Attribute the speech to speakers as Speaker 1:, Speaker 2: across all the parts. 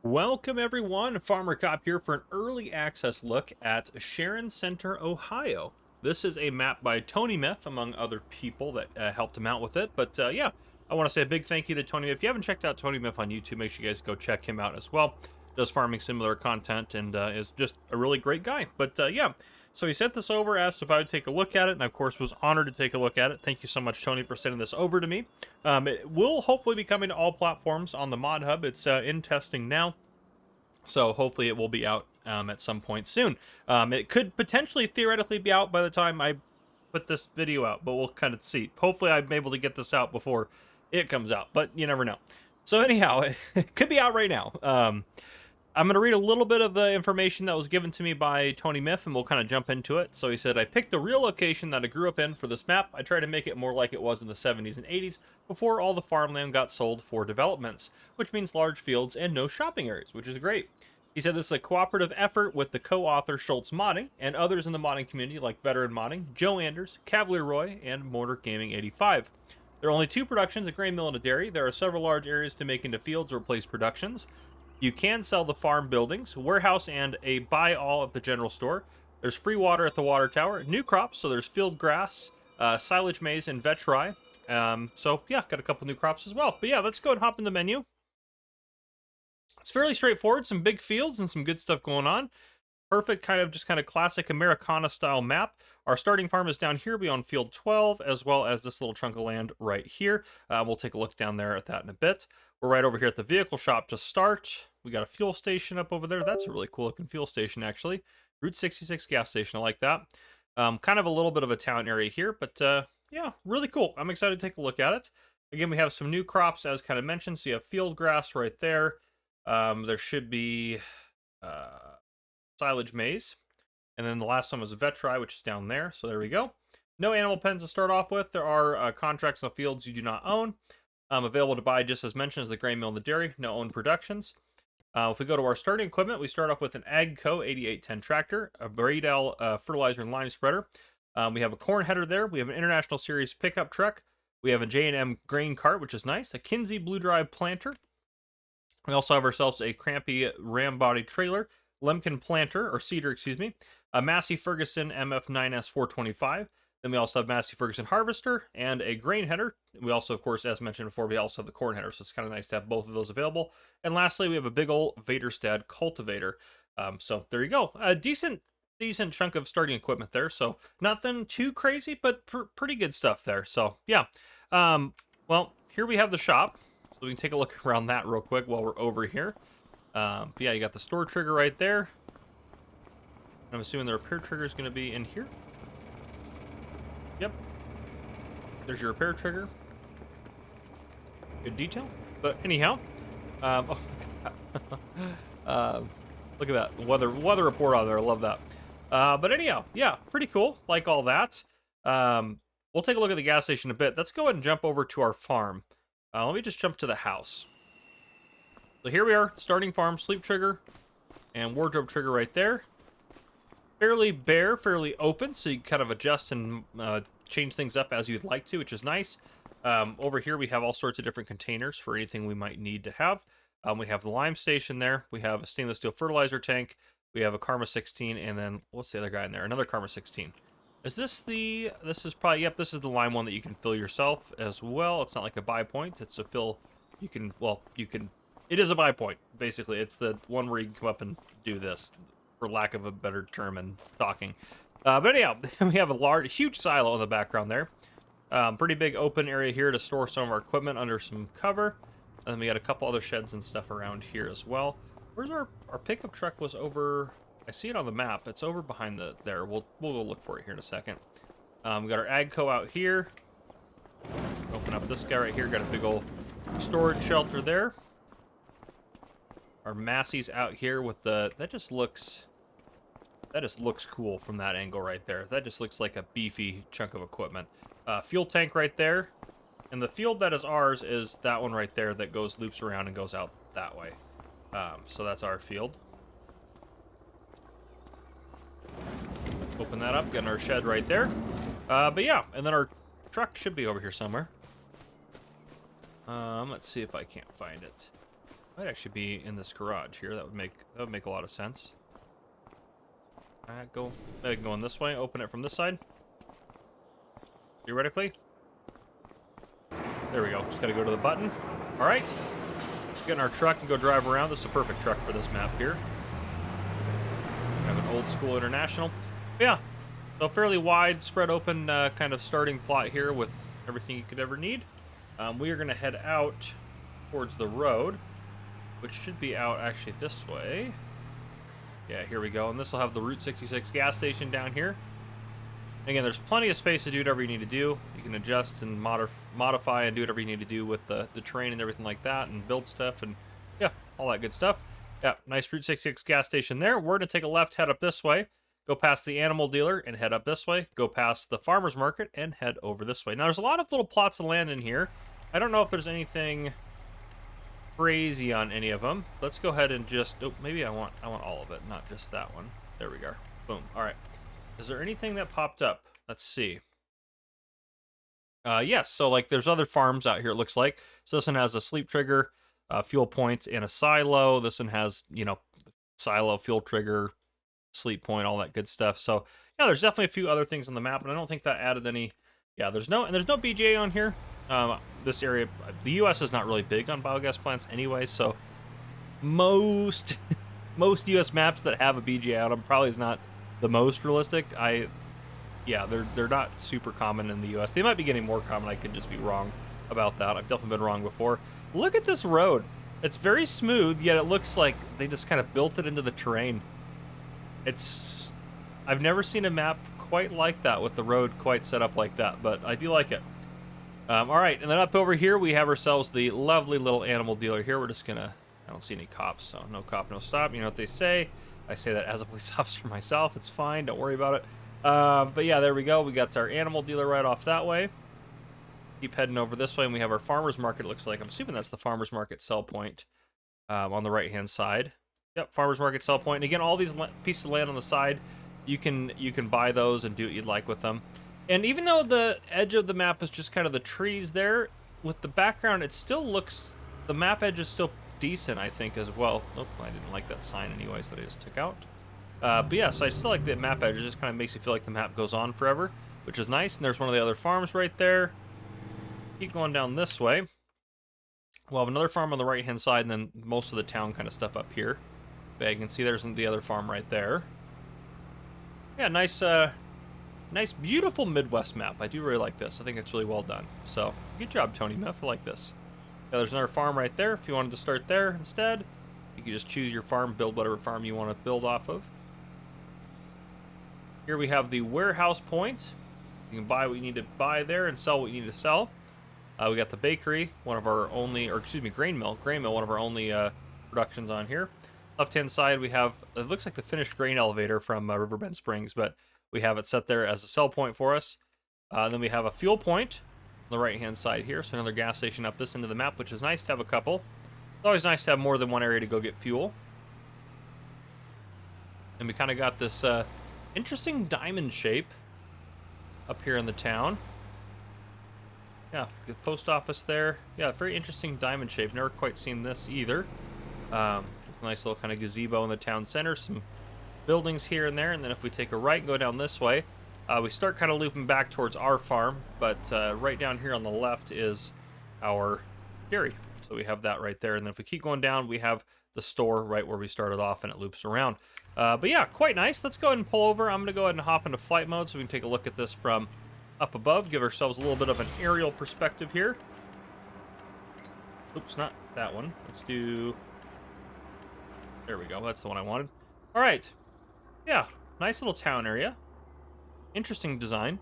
Speaker 1: Welcome everyone, Farmer Cop here for an early access look at Sharon Center, Ohio. This is a map by Tony Myth, among other people that helped him out with it. But yeah, I want to say a big thank you to Tony Myth. If you haven't checked out Tony Myth on YouTube, make sure you guys go check him out as well. Does farming similar content and is just a really great guy. But yeah, so he sent this over, asked if I would take a look at it, and of course was honored to take a look at it. Thank you so much, Tony, for sending this over to me. It will hopefully be coming to all platforms on the Mod Hub. It's in testing now, so hopefully it will be out at some point soon. It could potentially theoretically be out by the time I put this video out, but we'll kind of see. Hopefully I'm able to get this out before it comes out, but you never know. So anyhow, it could be out right now. I'm going to read a little bit of the information that was given to me by Tony Myth, and we'll kind of jump into it. So he said, I picked a real location that I grew up in for this map. I tried to make it more like it was in the 70s and 80s before all the farmland got sold for developments, which means large fields and no shopping areas, which is great. He said this is a cooperative effort with the co-author Schultz Modding and others in the modding community like Veteran Modding, Joe Anders, Cavalier Roy, and Mortar Gaming 85. There are only 2 productions, a grain mill and a dairy. There are several large areas to make into fields or replace productions. You can sell the farm buildings, warehouse, and a buy all at the general store. There's free water at the water tower. New crops, so there's field grass, silage maize, and vetch rye. So yeah, got a couple new crops as well. But yeah, let's go and hop in the menu. It's fairly straightforward, some big fields and some good stuff going on. Perfect kind of classic Americana style map. Our starting farm is down here beyond field 12, as well as this little chunk of land right here. We'll take a look down there at that in a bit. We're right over here at the vehicle shop to start. We got a fuel station up over there. That's a really cool looking fuel station, actually. Route 66 gas station, I like that. Kind of a little bit of a town area here, but yeah, really cool. I'm excited to take a look at it. Again, we have some new crops, as kind of mentioned. So you have field grass right there. There should be silage maize. And then the last one was vetch rye, which is down there. So there we go. No animal pens to start off with. There are contracts on fields you do not own. Available to buy, just as mentioned, as the grain mill and the dairy. No own productions. If we go to our starting equipment, we start off with an AGCO 8810 tractor, a Braidel fertilizer and lime spreader. We have a corn header there. We have an International Series pickup truck. We have a J&M grain cart, which is nice. A Kinsey Blue Drive planter. We also have ourselves a Crampy Ram body trailer, Lemkin planter, or seeder, excuse me, a Massey Ferguson MF9S 425. Then we also have Massey Ferguson harvester and a grain header. We also, of course, as mentioned before, we also have the corn header, so it's kind of nice to have both of those available. And lastly, we have a big old Vaderstad cultivator. So there you go. A decent chunk of starting equipment there. So nothing too crazy, but pretty good stuff there. So yeah. Well, here we have the shop. So we can take a look around that real quick while we're over here. But yeah, you got the store trigger right there. I'm assuming the repair trigger is going to be in here. Yep. There's your repair trigger. Good detail. But anyhow, look at that weather report on there. I love that. But anyhow, yeah, pretty cool. Like all that. We'll take a look at the gas station in a bit. Let's go ahead and jump over to our farm. Let me just jump to the house. So here we are, starting farm, sleep trigger, and wardrobe trigger right there. Fairly bare, fairly open, so you can kind of adjust and change things up as you'd like to, which is nice. Over here we have all sorts of different containers for anything we might need to have. We have the lime station there. We have a stainless steel fertilizer tank. We have a Karma 16, and then what's the other guy in there? Another Karma 16. Is this the, this is probably, yep, this is the lime one that you can fill yourself as well. It's not like a buy point. It's a fill, you can, well, you can, it is a buy point, basically. It's the one where you can come up and do this, for lack of a better term in talking. But anyhow, we have a huge silo in the background there. Pretty big open area here to store some of our equipment under some cover. And then we got a couple other sheds and stuff around here as well. Where's our pickup truck was over, I see it on the map. It's over behind there. We'll go look for it here in a second. We got our AGCO out here. Open up this guy right here. Got a big old storage shelter there. Our Massey's out here with the, that just looks cool from that angle right there. That just looks like a beefy chunk of equipment. Fuel tank right there. And the field that is ours is that one right there that loops around and goes out that way. So that's our field. Open that up, getting our shed right there. But yeah, and then our truck should be over here somewhere. Let's see if I can't find it. Might actually be in this garage here. That would make a lot of sense. Alright, go. I can go in this way. Open it from this side. Theoretically. There we go. Just gotta go to the button. All right. Get in our truck and go drive around. This is a perfect truck for this map here. We have an old school international. But yeah. So fairly wide, spread open kind of starting plot here with everything you could ever need. We are going to head out towards the road, which should be out actually this way. Yeah, here we go. And this will have the Route 66 gas station down here. Again, there's plenty of space to do whatever you need to do. You can adjust and modify and do whatever you need to do with the terrain and everything like that, and build stuff, and yeah, all that good stuff. Yeah, nice Route 66 gas station there. We're going to take a left, head up this way, go past the animal dealer and head up this way, go past the farmer's market and head over this way. Now, there's a lot of little plots of land in here. I don't know if there's anything crazy on any of them. Let's go ahead and just, oh, maybe I want all of it, not just that one. There we go. Boom. All right. Is there anything that popped up? Let's see. Yes, so like there's other farms out here, it looks like. So this one has a sleep trigger, fuel point, and a silo. This one has, you know, silo, fuel trigger, sleep point, all that good stuff. So yeah, there's definitely a few other things on the map, but I don't think that added any. Yeah, there's no BGA on here. This area, the U.S. is not really big on biogas plants anyway, so most U.S. maps that have a BGA on them probably is not the most realistic. Yeah, they're not super common in the U.S. They might be getting more common. I could just be wrong about that. I've definitely been wrong before. Look at this road. It's very smooth, yet it looks like they just kind of built it into the terrain. I've never seen a map quite like that with the road quite set up like that, but I do like it. All right, and then up over here we have ourselves the lovely little animal dealer here. We're just gonna, I don't see any cops, so no cop, no stop. You know what they say. I say that as a police officer myself. It's fine. Don't worry about it. But yeah, there we go. We got our animal dealer right off that way. Keep heading over this way, and we have our farmer's market, it looks like. I'm assuming that's the farmer's market sell point on the right-hand side. Yep, farmer's market sell point. And again, all these pieces of land on the side, you can buy those and do what you'd like with them. And even though the edge of the map is just kind of the trees there, with the background, it still looks, the map edge is still decent, I think, as well. Nope, I didn't like that sign anyways that I just took out. But yeah, so I still like the map edge. It just kind of makes you feel like the map goes on forever, which is nice. And there's one of the other farms right there. Keep going down this way. We'll have another farm on the right-hand side, and then most of the town kind of stuff up here. But you can see there's the other farm right there. Yeah, nice, nice, beautiful Midwest map. I do really like this. I think it's really well done. So, good job, Tony Meth. I like this. Yeah, there's another farm right there. If you wanted to start there instead, you can just choose your farm, build whatever farm you want to build off of. Here we have the warehouse point. You can buy what you need to buy there and sell what you need to sell. We got the bakery, one of our only, or excuse me, grain mill, one of our only productions on here. Left-hand side, we have, it looks like the finished grain elevator from Riverbend Springs, but we have it set there as a sell point for us. Then we have a fuel point on the right-hand side here, so another gas station up this end of the map, which is nice to have a couple. It's always nice to have more than one area to go get fuel. And we kind of got this interesting diamond shape up here in the town. Yeah, the post office there. Yeah, very interesting diamond shape. Never quite seen this either. Nice little kind of gazebo in the town center. Some buildings here and there. And then if we take a right and go down this way, we start kind of looping back towards our farm. But right down here on the left is our dairy. So we have that right there. And then if we keep going down, we have the store right where we started off, and it loops around. But yeah, quite nice. Let's go ahead and pull over. I'm going to go ahead and hop into flight mode so we can take a look at this from up above, give ourselves a little bit of an aerial perspective here. Oops, not that one. Let's do, there we go, that's the one I wanted. All right, yeah, nice little town area. Interesting design.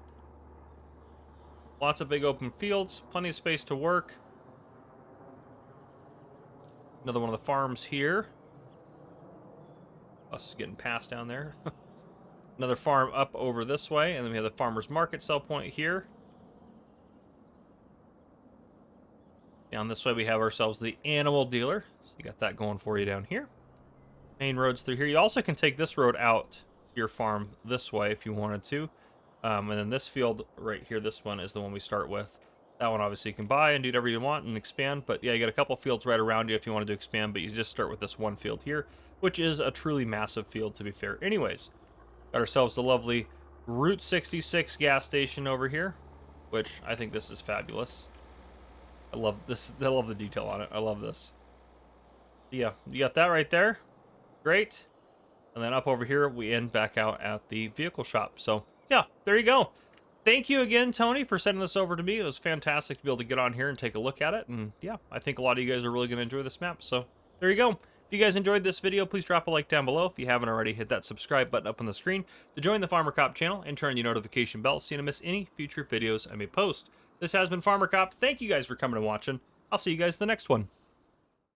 Speaker 1: Lots of big open fields, plenty of space to work. Another one of the farms here. Us getting past down there. Another farm up over this way, and then we have the farmer's market sell point here. Down this way we have ourselves the animal dealer. So you got that going for you down here. Main roads through here. You also can take this road out to your farm this way if you wanted to. And then this field right here, this one is the one we start with. That one obviously you can buy and do whatever you want and expand, but yeah, you got a couple fields right around you if you wanted to expand, but you just start with this one field here, which is a truly massive field, to be fair. Anyways, got ourselves a lovely Route 66 gas station over here, which I think this is fabulous. I love this. I love the detail on it. I love this. Yeah, you got that right there. Great. And then up over here, we end back out at the vehicle shop. So yeah, there you go. Thank you again, Tony, for sending this over to me. It was fantastic to be able to get on here and take a look at it. And yeah, I think a lot of you guys are really going to enjoy this map. So there you go. If you guys enjoyed this video, please drop a like down below. If you haven't already, hit that subscribe button up on the screen to join the Farmer Cop channel and turn the notification bell so you don't miss any future videos I may post. This has been Farmer Cop. Thank you guys for coming and watching. I'll see you guys in the next one.